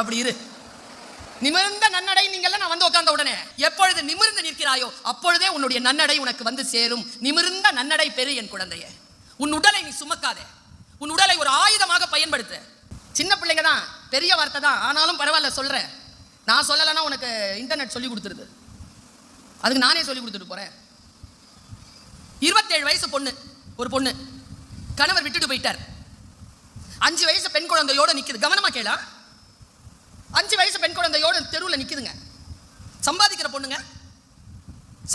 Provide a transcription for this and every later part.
அப்படி இரு. நிமிர்ந்த நன்னடை நீங்கள்லாம் நான் வந்து உட்கார்ந்த உடனே எப்பொழுது நிமிர்ந்து நிற்கிறாயோ அப்பொழுதே உன்னுடைய நன்னடை உனக்கு வந்து சேரும். நிமிர்ந்த நன்னடை பெரு என் குழந்தையே. உன் உடலை நீ சுமக்காதே, உன் உடலை ஒரு ஆயுதமாக பயன்படுத்து. சின்ன பிள்ளைங்க தான், பெரிய வார்த்தை தான், ஆனாலும் பரவாயில்ல சொல்றேன். நான் சொல்லலைன்னா உனக்கு இன்டர்நெட் சொல்லி கொடுத்துருது, அதுக்கு நானே சொல்லி கொடுத்துட்டு போறேன். 27 வயசு பொண்ணு, ஒரு பொண்ணு கணவர் விட்டுட்டு போயிட்டார். 5 வயசு பெண் குழந்தையோட நிக்குது. கவனமா கேளா, 5 வயசு பெண் குழந்தையோட தெருவில் நிக்குதுங்க. சம்பாதிக்கிற பொண்ணுங்க,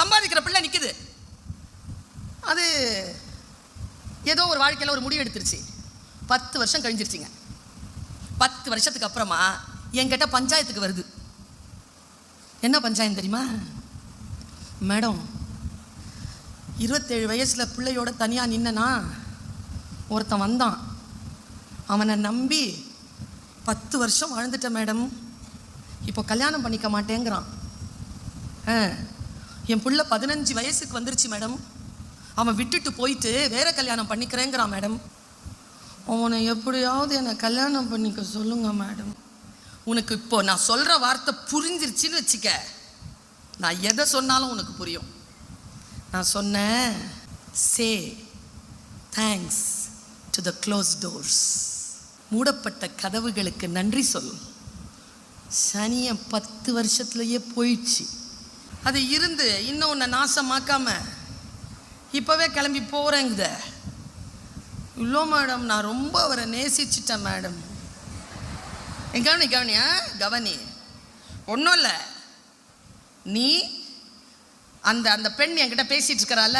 சம்பாதிக்கிற பிள்ளை நிக்குது. அது ஏதோ ஒரு வாழ்க்கையில் ஒரு முடிவு எடுத்துருச்சு. 10 வருஷம் கழிஞ்சிருச்சுங்க. 10 வருஷத்துக்கு அப்புறமா என்கிட்ட பஞ்சாயத்துக்கு வருது. என்ன பஞ்சாயத்து தெரியுமா மேடம்? 27 வயசுல பிள்ளையோட தனியா நின்னா ஒருத்தன் வந்தான், அவனை நம்பி 10 வருஷம் வாழ்ந்துட்டேன் மேடம், இப்போ கல்யாணம் பண்ணிக்க மாட்டேங்கிறான். என் பிள்ளை 15 வயசுக்கு வந்துருச்சு மேடம், அவன் விட்டுட்டு போயிட்டு வேற கல்யாணம் பண்ணிக்கிறேங்கிறான் மேடம். அவனை எப்படியாவது என்னை கல்யாணம் பண்ணிக்க சொல்லுங்க மேடம். உனக்கு இப்போ நான் சொல்ற வார்த்தை புரிஞ்சிருச்சுன்னு வச்சுக்க, நான் எதை சொன்னாலும் உனக்கு புரியும். நான் சொன்னேன், சே thanks to the close doors. மூடப்பட்ட கதவுகளுக்கு நன்றி சொல். சனிய 10 வருஷத்துலயே போயிடுச்சு. அது இருந்து இன்னும் உன்னை நாசமாக்காம இப்பவே கிளம்பி போறேங்குத. இவ்வளோ மேடம், நான் ரொம்ப அவரை நேசிச்சிட்டேன் மேடம். கவனி கவனியா கவனி, ஒன்றும் இல்லை. நீ அந்த அந்த பெண் என்கிட்ட பேசிட்டு இருக்கிறால,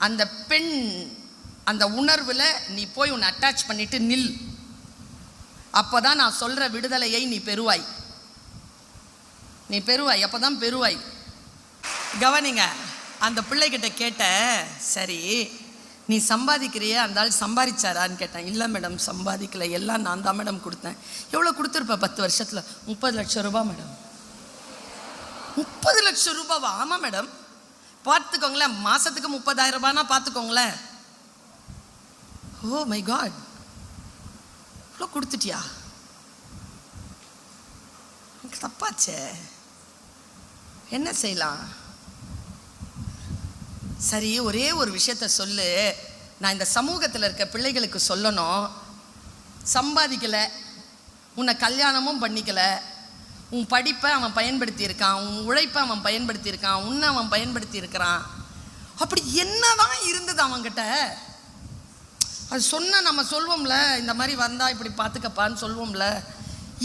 அந்த பெண் அந்த உணர்வில் நீ போய் உன்னை அட்டாச் பண்ணிட்டு நில். அப்போதான் நான் சொல்கிற விடுதலையை நீ பெறுவாய். நீ பெறுவாய், அப்போதான் பெறுவாய். கவனிங்க, அந்த பிள்ளைகிட்ட கேட்ட, சரி நீ சம்பாதிக்கிறிய, அந்த ஆள் சம்பாதிச்சாரான்னு கேட்டேன். இல்லை மேடம் சம்பாதிக்கல, எல்லாம் நான் தான் மேடம் கொடுத்தேன். எவ்வளோ கொடுத்துருப்ப 10 வருஷத்தில்? 30 லட்சம் ரூபாய் மேடம். 30 லட்சம் ரூபாவா? ஆமாம் மேடம். பார்த்துக்கோங்களேன், மாதத்துக்கு 30,000 ரூபாய்னா பார்த்துக்கோங்களேன். ஓ மை காட், இவ்வளோ கொடுத்துட்டியா? தப்பாச்சே, என்ன செய்யலாம்? சரி, ஒரே ஒரு விஷயத்த சொல்லு, நான் இந்த சமூகத்தில் இருக்க பிள்ளைகளுக்கு சொல்லணும். சம்பாதிக்கலை, உன்னை கல்யாணமும் பண்ணிக்கல, உன் படிப்பை அவன் பயன்படுத்தி இருக்கான், உன் உழைப்பை அவன் பயன்படுத்தி இருக்கான், உன்னை அவன் பயன்படுத்தி இருக்கிறான். அப்படி என்னதான் இருந்தது அவன்கிட்ட? அது சொன்ன நம்ம சொல்வோம்ல, இந்த மாதிரி வந்தா இப்படி பார்த்துக்கப்பான்னு சொல்வோம்ல.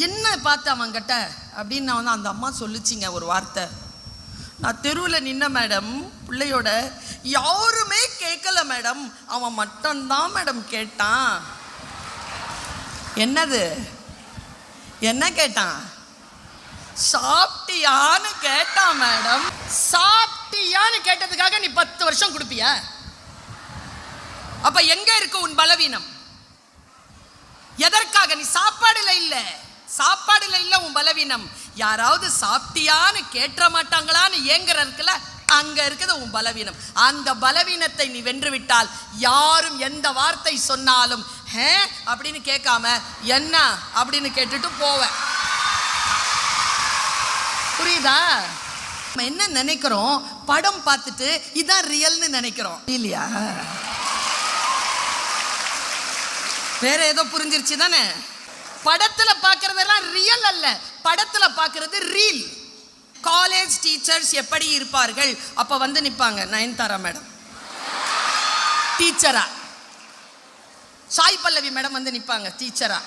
என்ன பார்த்து அவன்கிட்ட அப்படின்னு நான் அந்த அம்மா சொல்லிச்சிங்க ஒரு வார்த்தை. நான் தெருவில் நின்ன மேடம், பிள்ளையோட, யாருமே கேட்கல மேடம், அவன் மட்டும்தான் மேடம் கேட்டான். என்னது? என்ன கேட்டான்? சாப்பிட்டியான்னு கேட்டான் மேடம். சாப்பிட்டியான்னு கேட்டதுக்காக நீ 10 வருஷம் கொடுப்பியா? அப்ப எங்க இருக்கு உன் பலவீனம்? எதற்காக? நீ சாப்பாடுல இல்ல, சாப்பாடுல இல்ல உன் பலவீனம். யாராவது சாப்பிட்டியான்னு கேட்ட மாட்டாங்களான்னு ஏங்குற இருக்குல்ல, அங்க இருக்குது உன் பலவீனம். அந்த பலவீனத்தை நீ வென்று விட்டால் யாரும் எந்த வார்த்தை சொன்னாலும் ஹே அப்படின்னு கேட்காம என்ன அப்படின்னு கேட்டுட்டு போவேன். புரியுதா? நம்ம என்ன நினைக்கிறோம்? படம் பார்த்துட்டு இதான் ரியல்னு நினைக்கிறோம் இல்லையா? வேற ஏதோ புரிஞ்சிருச்சு தானே? படத்துல பார்க்கறதெல்லாம் ரியல் அல்ல, படத்துல பார்க்கறது ரீல். காலேஜ் டீச்சர்ஸ் எப்படி இருப்பார்கள்? அப்ப வந்து நிப்பாங்க நயன்தாரா மேடம் டீச்சரா, சாய் பல்லவி மேடம் வந்து நிப்பாங்க டீச்சரா.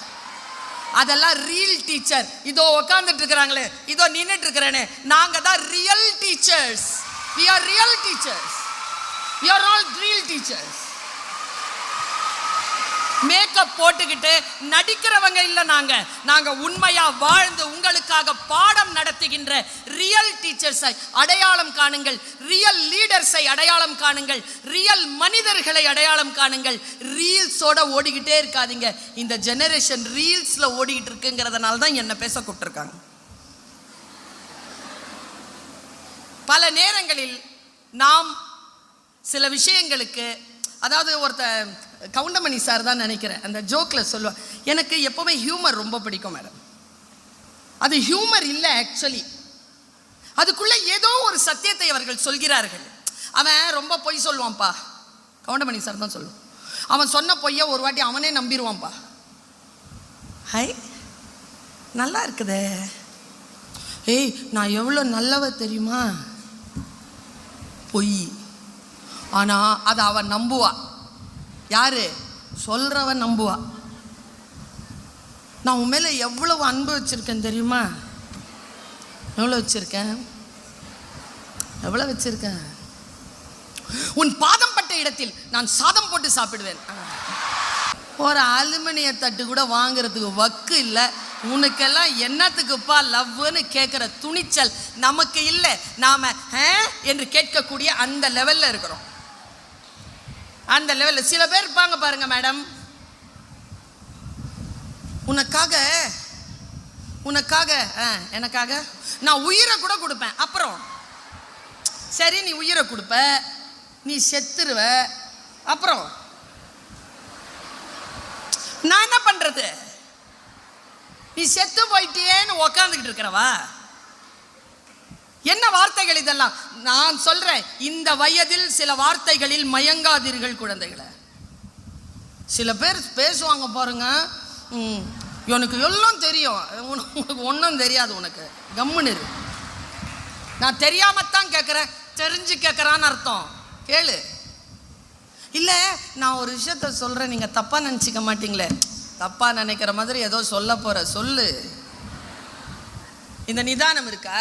அதெல்லாம் ரியல் டீச்சர். இதோ உட்கார்ந்துட்டு இருக்கிறாங்களே, இதோ நின்னுட்டு இருக்கிறேனே, நாங்க தான் real teachers. we are real teachers, we are all real teachers. Makeup போட்டுக்கிட்டு நடிக்கிறவங்க இல்ல, நாங்க உண்மையா வாழ்ந்து உங்களுக்காக பாடம் நடத்துகின்ற ரியல் டீச்சர்ஸை அடையாளம் காணுங்கள், ரியல் லீடர்ஸை அடையாளம் காணுங்கள், ரியல் மனிதர்களை அடையாளம் காணுங்கள். ரீல்ஸோட ஓடிக்கிட்டே இருக்காதீங்க. இந்த ஜெனரேஷன் ரீல்ஸ்ல ஓடிக்கிட்டு இருக்குங்கிறதுனால தான் என்ன பேச கூப்பிட்டுருக்காங்க. பல நேரங்களில் நாம் சில விஷயங்களுக்கு, அதாவது ஒருத்த கவுண்டமணி சார் தான் நினைக்கிறேன், அந்த ஜோக்கில் சொல்லுவேன், எனக்கு எப்போவுமே ஹியூமர் ரொம்ப பிடிக்கும் மேடம். அது ஹியூமர் இல்லை ஆக்சுவலி. அதுக்குள்ள ஏதோ ஒரு சத்தியத்தை அவர்கள் சொல்கிறார்கள். அவன் ரொம்ப பொய் சொல்லுவான்ப்பா, கவுண்டமணி சார் தான் சொல்லுவான். அவன் சொன்ன பொய்ய ஒரு வாட்டி அவனே நம்பிடுவான்ப்பா. ஹை நல்லா இருக்குதே, ஏய் நான் எவ்வளோ நல்லவ தெரியுமா, பொய். ஆனால் அதை அவன் நம்புவா. யாரு சொல்கிறவன் நம்புவா. நான் உன் மேலே எவ்வளவு அன்பு வச்சுருக்கேன் தெரியுமா, எவ்வளோ வச்சுருக்கேன், எவ்வளோ வச்சுருக்கேன். உன் பாதம் பட்ட இடத்தில் நான் சாதம் போட்டு சாப்பிடுவேன். ஒரு அலுமினிய தட்டு கூட வாங்குறதுக்கு வக்கு இல்லை. உனக்கெல்லாம் என்னத்துக்குப்பா லவ்னு கேட்குற துணிச்சல் நமக்கு இல்லை. நாம என்று கேட்கக்கூடிய அந்த லெவலில் இருக்கிறோம். அந்த லெவலில் சில பேர் இருப்பாங்க பாருங்க மேடம், உனக்காக எனக்காக நான் உயிரை கூட கொடுப்பேன். அப்புறம் சரி நீ உயிரை கொடுப்ப, நீ செத்துருவ, அப்புறம் நான் என்ன பண்றது? நீ செத்து போயிட்டேன்னு உக்காந்துக்கிட்டு இருக்கிறவா? என்ன வார்த்தைகள் இதெல்லாம்? நான் சொல்றேன், இந்த வயதில் சில வார்த்தைகளில் மயங்காதீர்கள் குழந்தைகளை. சில பேர் பேசுவாங்க பாருங்க, எனக்கு எல்லாம் தெரியும், உனக்கு ஒன்றும் தெரியாது, உனக்கு கம்முன்னு இரு. நான் தெரியாமத்தான் கேட்குறேன், தெரிஞ்சு கேட்குறான்னு அர்த்தம். கேளு. இல்லை நான் ஒரு விஷயத்த சொல்கிறேன், நீங்கள் தப்பாக நினச்சிக்க மாட்டீங்களே. தப்பாக நினைக்கிற மாதிரி ஏதோ சொல்ல போகிற சொல்லு. இந்த நிதானம் இருக்கா?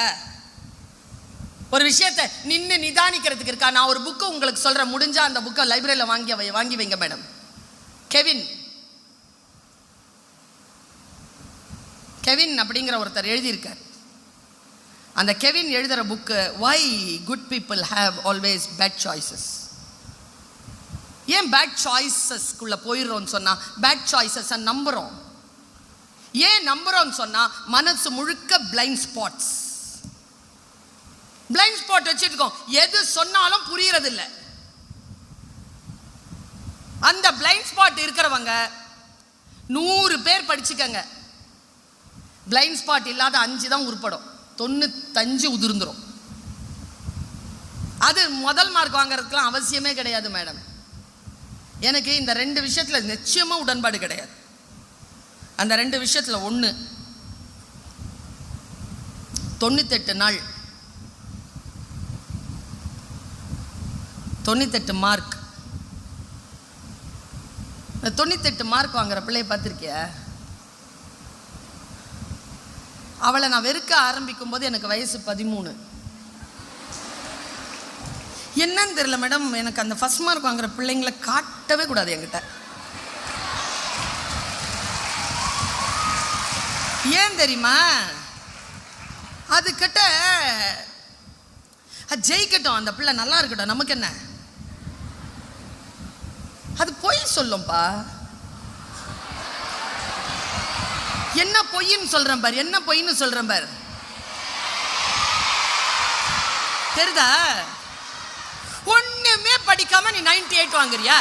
ஒரு விஷயத்தை நின்று நிதானிக்கிறதுக்கு இருக்கா? நான் ஒரு புக்கு உங்களுக்கு சொல்கிறேன், முடிஞ்சால் அந்த புக்கை லைப்ரரியில் வாங்கி வைங்க மேடம். கெவின் அப்படிங்கிற ஒருத்தர் எழுதியிருக்கார். அந்த கெவின் எழுதுகிற book Why Good People Have Always Bad Choices. ஏன் பேட் சாய்ஸஸ்க்குள்ளே போயிடுறோன்னு சொன்னால், பேட் சாய்ஸஸை நம்புகிறோம். ஏன் நம்புகிறோன்னு சொன்னால், மனசு முழுக்க பிளைண்ட் ஸ்பாட்ஸ். பிளைண்ட் ஸ்பாட் வச்சுருக்கோம், எது சொன்னாலும் புரியறதில்லை. அந்த பிளைண்ட் ஸ்பாட் இருக்கிறவங்க 100 பேர் படிச்சுக்கங்க, பிளைண்ட் ஸ்பாட் இல்லாத 5 தான் உருப்படும், 95 உதிர்ந்துடும். அது முதல் மார்க் வாங்குறதுக்குலாம் அவசியமே கிடையாது மேடம். எனக்கு இந்த 2 விஷயத்தில் நிச்சயமாக உடன்பாடு கிடையாது. அந்த 2 விஷயத்தில் ஒன்று, 98 நாள் 98 மார்க். 98 மார்க் வாங்குற பிள்ளையை பார்த்துருக்கிய? அவளை நான் வெறுக்க ஆரம்பிக்கும் போது எனக்கு வயசு 13. என்னன்னு தெரியல மேடம், எனக்கு அந்த ஃபர்ஸ்ட் மார்க் வாங்குற பிள்ளைங்களை காட்டவே கூடாது என்கிட்ட. ஏன் தெரியுமா? அதுக்கிட்ட ஜெயிக்கட்டும், அந்த பிள்ளை நல்லா இருக்கட்டும், நமக்கு என்ன? அது பொய் சொல்லும்பா. என்ன பொய்ன்னு சொல்றேன் பார், என்ன பொய்ன்னு சொல்றேன் பார், தெரியுதா? ஒண்ணுமே படிக்காம நீ 98 வாங்குறியா?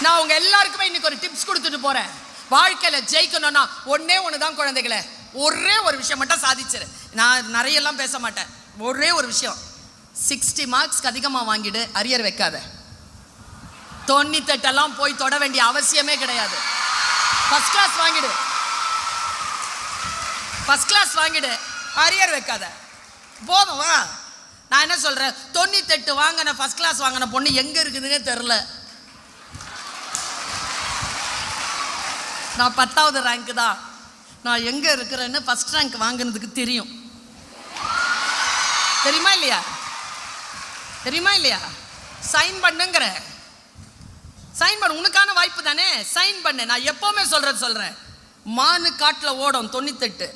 நான் உங்க எல்லாருக்குமே இன்னைக்கு ஒரு டிப்ஸ் கொடுத்துட்டு போறேன். வாழ்க்கையில ஜெயிக்கணும்னா ஒண்ணே ஒண்ணுதான் குழந்தைகளே, ஒரே ஒரு விஷயம் மட்டும் சாதிச்சிரு. நான் நிறைய எல்லாம் பேச மாட்டேன், ஒரே ஒரு விஷயம். 60 மார்க்ஸ்க்கு அதிகமா வாங்கிடு, அரியர் வைக்காத. 98 எல்லாம் போய் தொட வேண்டிய அவசியமே கிடையாது. ஃபர்ஸ்ட் கிளாஸ் வாங்கிடு, அரியர் வைக்காத, போதும். வா, நான் என்ன சொல்றேன், 98 வாங்கின ஃபர்ஸ்ட் கிளாஸ் வாங்கின பொண்ணு எங்க இருக்குதுன்னே தெரியல. நான் 10வது ரேங்க் தான், நான் எங்க இருக்கிறேன்னு ஃபர்ஸ்ட் ரேங்க் வாங்கினதுக்கு தெரியும். தெரியுமா இல்லையா? சைன் பண்ணுங்கிற, சைன் பண்ண, உனக்கான வாய்ப்பு தானே, சைன் பண்ணு. நான் எப்பவுமே சொல்றேன், மானு காட்டில் ஓடும் 98,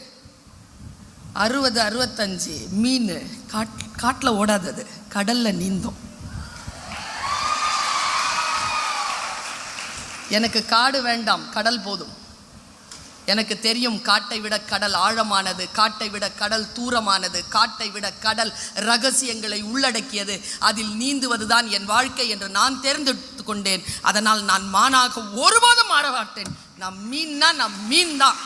60, 65 மீன் காட்டில் ஓடாதது, கடல்ல நீந்தும். எனக்கு காடு வேண்டாம், கடல் போதும். எனக்கு தெரியும், காட்டை விட கடல் ஆழமானது, காட்டை விட கடல் தூரமானது, காட்டை விட கடல் ரகசியங்களை உள்ளடக்கியது. அதில் நீந்துவதுதான் என் வாழ்க்கை என்று நான் தேர்ந்தெடுத்து கொண்டேன். அதனால் நான் மானாக ஒருபோதும் ஆட மாட்டேன். நான் மீன்னா நான் மீன் தான்.